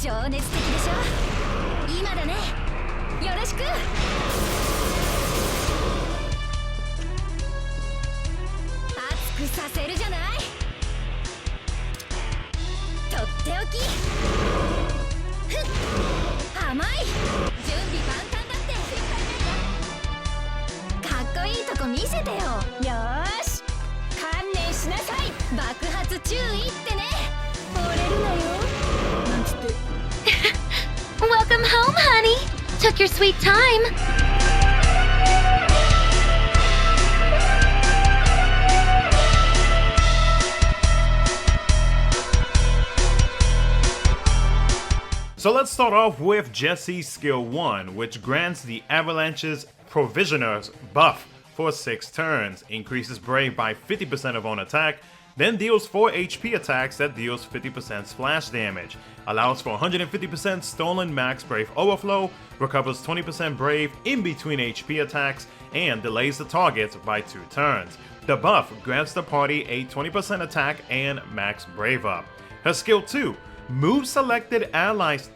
情熱的でしょ。今だね。よろしく。熱くさせるじゃない。とっておき。ふっ。甘い。準備万端だって。かっこいいとこ見せてよ。よーし。観念しなさい。爆発注意ってね。折れるなよ。なんつって。Welcome home, honey. Took your sweet time. So let's start off with Jessie Skill 1, which grants the Avalanche's Provisioner's buff for 6 turns, increases Brave by 50% of own attack, then deals 4 HP attacks that deals 50% splash damage, allows for 150% stolen max Brave overflow, recovers 20% Brave in between HP attacks, and delays the target by 2 turns. The buff grants the party a 20% attack and max Brave up. Her skill 2, moves selected allies'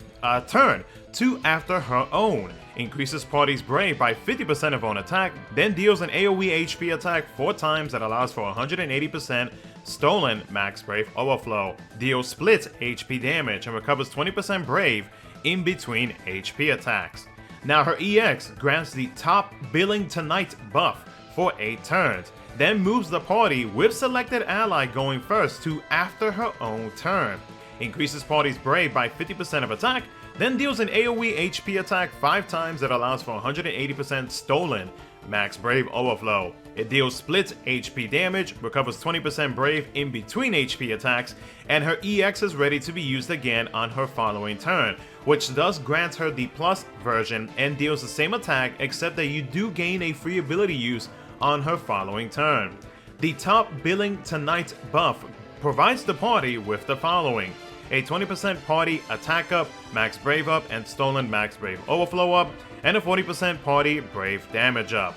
turn to after her own, increases party's Brave by 50% of own attack, then deals an AoE HP attack 4 times that allows for 180% stolen max Brave overflow, deals split HP damage and recovers 20% Brave in between HP attacks. Now her EX grants the Top Billing Tonight buff for 8 turns, then moves the party with selected ally going first to after her own turn, increases party's Brave by 50% of attack, then deals an AoE HP attack 5 times that allows for 180% stolen max Brave overflow. It deals split HP damage, recovers 20% Brave in between HP attacks, and her EX is ready to be used again on her following turn, which does grant her the plus version and deals the same attack except that you do gain a free ability use on her following turn. The Top Billing Tonight buff provides the party with the following: a 20% party attack up, max Brave up, and stolen max Brave overflow up, and a 40% party Brave damage up.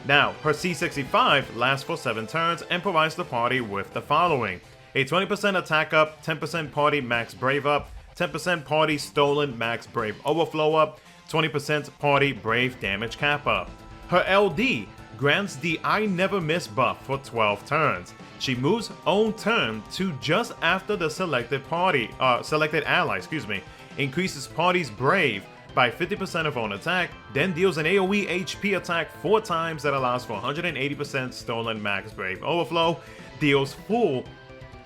Now, her C65 lasts for 7 turns and provides the party with the following: a 20% attack up, 10% party max Brave up, 10% party stolen max Brave overflow up, 20% party Brave damage cap up. Her LD grants the I Never Miss buff for 12 turns. She moves own turn to just after the selected ally, increases party's Brave by 50% of own attack, then deals an AoE HP attack 4 times that allows for 180% stolen max Brave overflow, deals full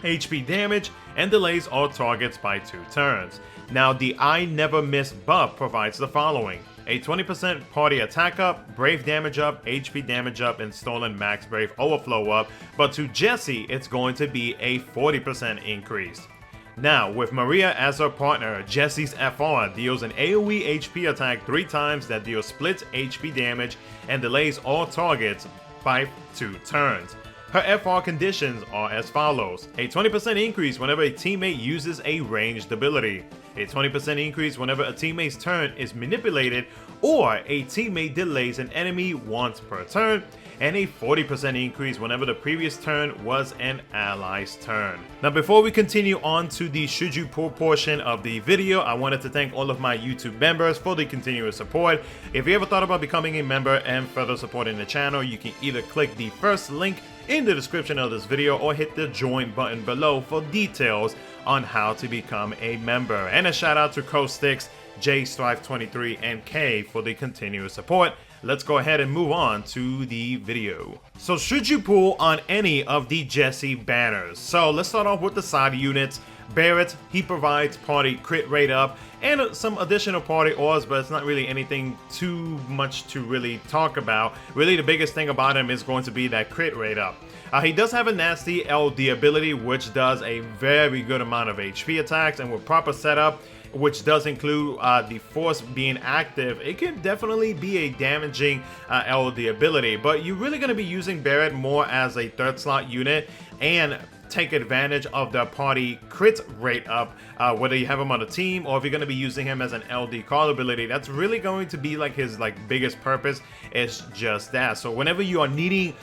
HP damage, and delays all targets by 2 turns. Now the I Never Miss buff provides the following: a 20% party attack up, Brave damage up, HP damage up, and stolen max Brave overflow up, but to Jessie it's going to be a 40% increase. Now, with Maria as her partner, Jessie's FR deals an AoE HP attack 3 times that deals split HP damage and delays all targets by 2 turns. Her FR conditions are as follows: a 20% increase whenever a teammate uses a ranged ability, a 20% increase whenever a teammate's turn is manipulated or a teammate delays an enemy once per turn, and a 40% increase whenever the previous turn was an ally's turn. Now, before we continue on to the should you pull portion of the video, I wanted to thank all of my YouTube members for the continuous support. If you ever thought about becoming a member and further supporting the channel, you can either click the first link in the description of this video or hit the join button below for details on how to become a member. And a shout out to Costix, JStrive23, and K for the continuous support. Let's go ahead and move on to the video. So should you pull on any of the Jessie banners? So let's start off with the side units. Barret, he provides party crit rate up and some additional party ores, but it's not really anything too much to really talk about. Really, the biggest thing about him is going to be that crit rate up. He does have a nasty LD ability, which does a very good amount of HP attacks, and with proper setup, which does include the force being active, it can definitely be a damaging LD ability, but you're really going to be using Barret more as a 3rd slot unit, and take advantage of the party crit rate up, whether you have him on a team or if you're going to be using him as an LD call ability. That's really going to be like his biggest purpose, is just that. So whenever you are needing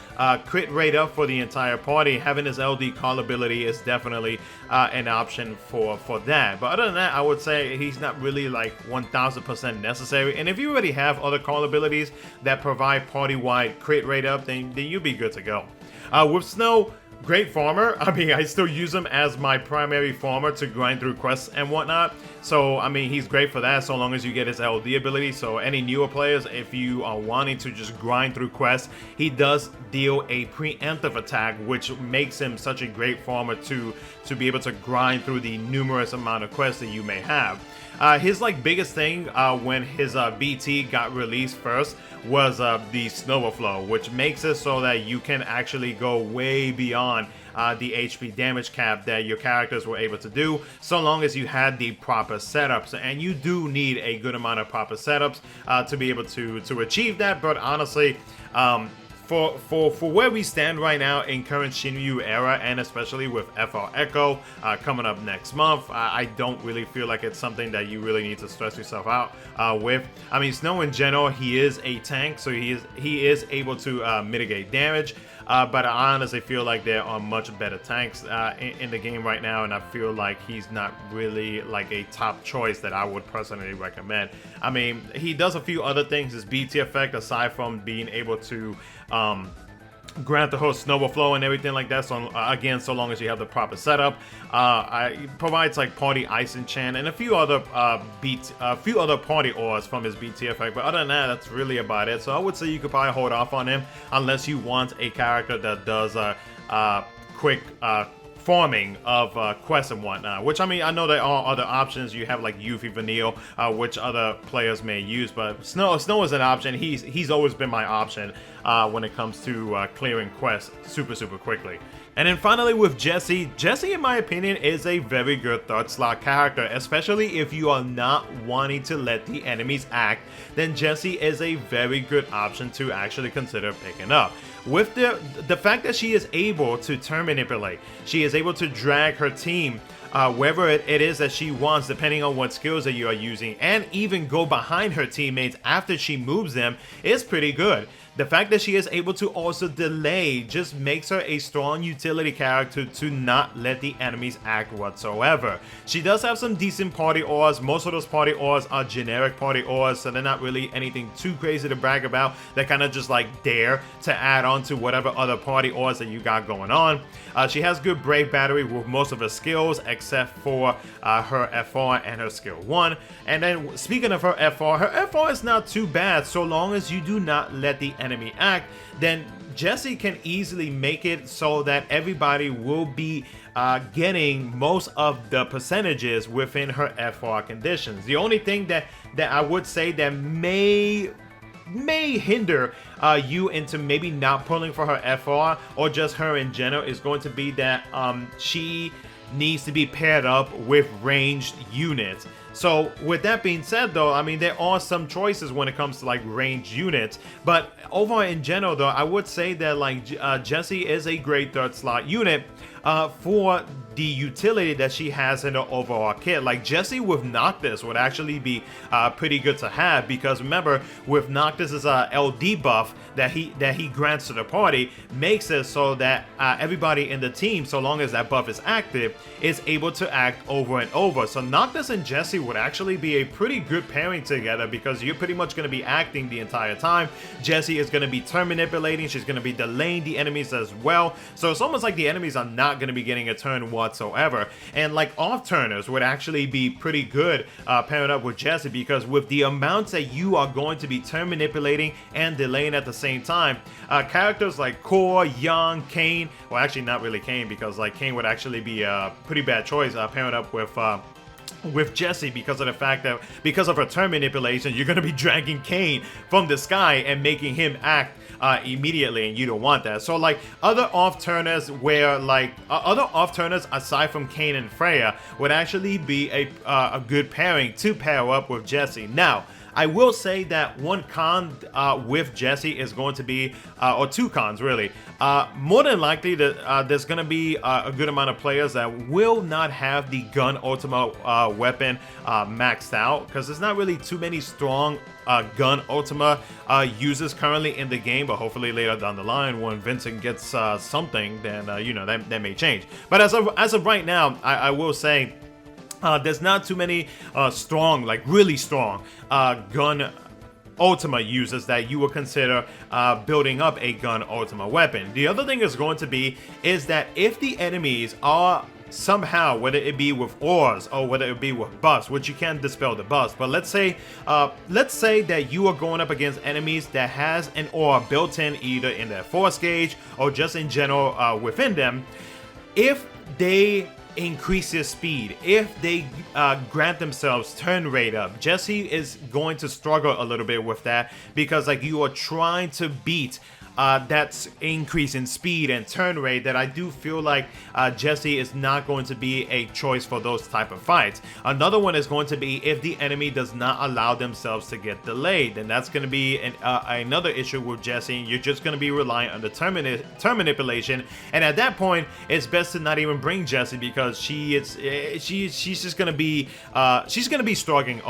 crit rate up for the entire party, having his LD call ability is definitely an option for that. But other than that, I would say he's not really like 1000% necessary. And if you already have other call abilities that provide party-wide crit rate up, then you'll be good to go. With Snow, great farmer. I mean, I still use him as my primary farmer to grind through quests and whatnot. So, I mean, he's great for that so long as you get his LD ability. So, any newer players, if you are wanting to just grind through quests, he does deal a preemptive attack, which makes him such a great farmer to be able to grind through the numerous amount of quests that you may have. His biggest thing when his BT got released first was the Snow Flow, which makes it so that you can actually go way beyond the HP damage cap that your characters were able to do, so long as you had the proper setups. And you do need a good amount of proper setups to be able to achieve that. But honestly, for where we stand right now in current Shinryu era, and especially with FR Echo coming up next month, I don't really feel like it's something that you really need to stress yourself out with. I mean, Snow in general, he is a tank, so he is able to mitigate damage. But I honestly feel like there are much better tanks in the game right now, and I feel like he's not really like a top choice that I would personally recommend. I mean, he does a few other things, his BT effect, aside from being able to grant the whole Snow Flow and everything like that. So again, so long as you have the proper setup, it provides like party ice enchant and a few other party ores from his BT effect. But other than that, that's really about it. So I would say you could probably hold off on him unless you want a character that does quick farming of quests and whatnot, which I mean, I know there are other options. You have like Yuffie Vanille, which other players may use, but Snow is an option. He's always been my option when it comes to clearing quests super quickly. And then finally with Jessie, in my opinion is a very good third slot character, especially if you are not wanting to let the enemies act. Then Jessie is a very good option to actually consider picking up. With the fact that she is able to turn manipulate, she is able to drag her team wherever it is that she wants, depending on what skills that you are using, and even go behind her teammates after she moves them, is pretty good. The fact that she is able to also delay just makes her a strong utility character to not let the enemies act whatsoever. She does have some decent party ores. Most of those party ores are generic party ores, so they're not really anything too crazy to brag about. They're kind of just like there to add on to whatever other party ores that you got going on. She has good Brave Battery with most of her skills except for her FR and her skill 1. And then speaking of her FR is not too bad so long as you do not let the enemy act. Then Jessie can easily make it so that everybody will be getting most of the percentages within her FR conditions. The only thing that I would say that may hinder you into maybe not pulling for her FR or just her in general is going to be that she needs to be paired up with ranged units. So with that being said though, I mean, there are some choices when it comes to like ranged units, but overall in general though, I would say that like Jessie is a great third slot unit for the utility that she has in the overall kit. Like Jessie with Noctis would actually be pretty good to have, because remember with Noctis's LD buff that he grants to the party makes it so that everybody in the team, so long as that buff is active, is able to act over and over. So Noctis and Jessie would actually be a pretty good pairing together, because you're pretty much going to be acting the entire time. Jessie is going to be turn manipulating, she's going to be delaying the enemies as well, so it's almost like the enemies are not going to be getting a turn whatsoever. And like off turners would actually be pretty good paired up with Jessie, because with the amounts that you are going to be turn manipulating and delaying at the same time, characters like Core, Young, Kane, well actually not really Kane, because like Kane would actually be a pretty bad choice pairing up with Jessie, because of the fact that because of her turn manipulation, you're going to be dragging Kane from the sky and making him act immediately, and you don't want that. So like other off-turners where like other off-turners aside from Kane and Freya would actually be a good pairing to pair up with Jessie. Now I will say that one con with Jessie is going to be, or two cons really. More than likely that there's going to be a good amount of players that will not have the gun ultima weapon maxed out, because there's not really too many strong gun ultima users currently in the game, but hopefully later down the line when Vincent gets something, then you know, that may change. But as of right now, I will say there's not too many strong, like really strong gun ultima users that you would consider building up a gun ultima weapon. The other thing is going to be is that if the enemies are somehow, whether it be with ores or whether it be with buffs, which you can't dispel the buffs, but let's say that you are going up against enemies that has an ore built in either in their force gauge or just in general within them. If they increase their speed, if they grant themselves turn rate up, Jessie is going to struggle a little bit with that, because like you are trying to beat that increase in speed and turn rate, that I do feel like Jessie is not going to be a choice for those type of fights. Another one is going to be if the enemy does not allow themselves to get delayed, then that's going to be another issue with Jessie. You're just going to be relying on the turn manipulation, and at that point it's best to not even bring Jessie, because she's just going to be struggling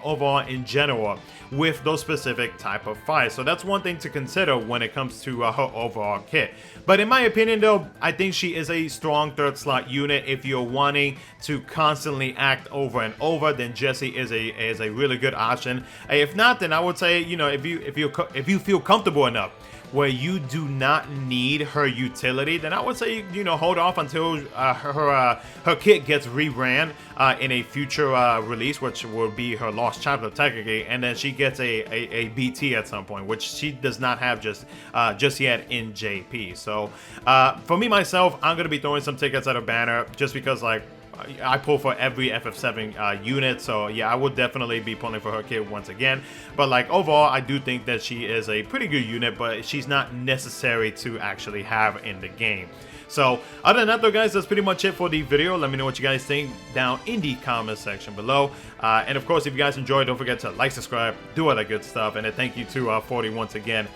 overall in general with those specific type of fights. So that's one thing to consider when it comes to her overall kit. But in my opinion though, I think she is a strong third slot unit. If you're wanting to constantly act over and over, then Jessie is a really good option. If not, then I would say, you know, if you feel comfortable enough where you do not need her utility, then I would say, you know, hold off until her kit gets reran in a future release, which will be her lost chapter technically, and then she gets a BT at some point, which she does not have just yet in JP. So for me myself, I'm gonna be throwing some tickets at a banner, just because like I pull for every FF7 unit, so yeah, I would definitely be pulling for her kit once again. But like overall, I do think that she is a pretty good unit, but she's not necessary to actually have in the game. So other than that though guys, that's pretty much it for the video. Let me know what you guys think down in the comment section below. And of course, if you guys enjoyed, don't forget to like, subscribe, do all that good stuff. And a thank you to 40 once again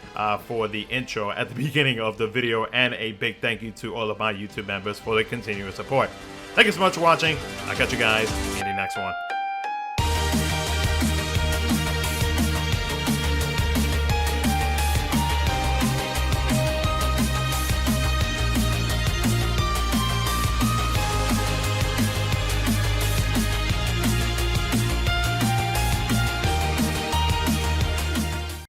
for the intro at the beginning of the video, and a big thank you to all of my YouTube members for the continuous support. Thank you so much for watching. I'll catch you guys in the next one.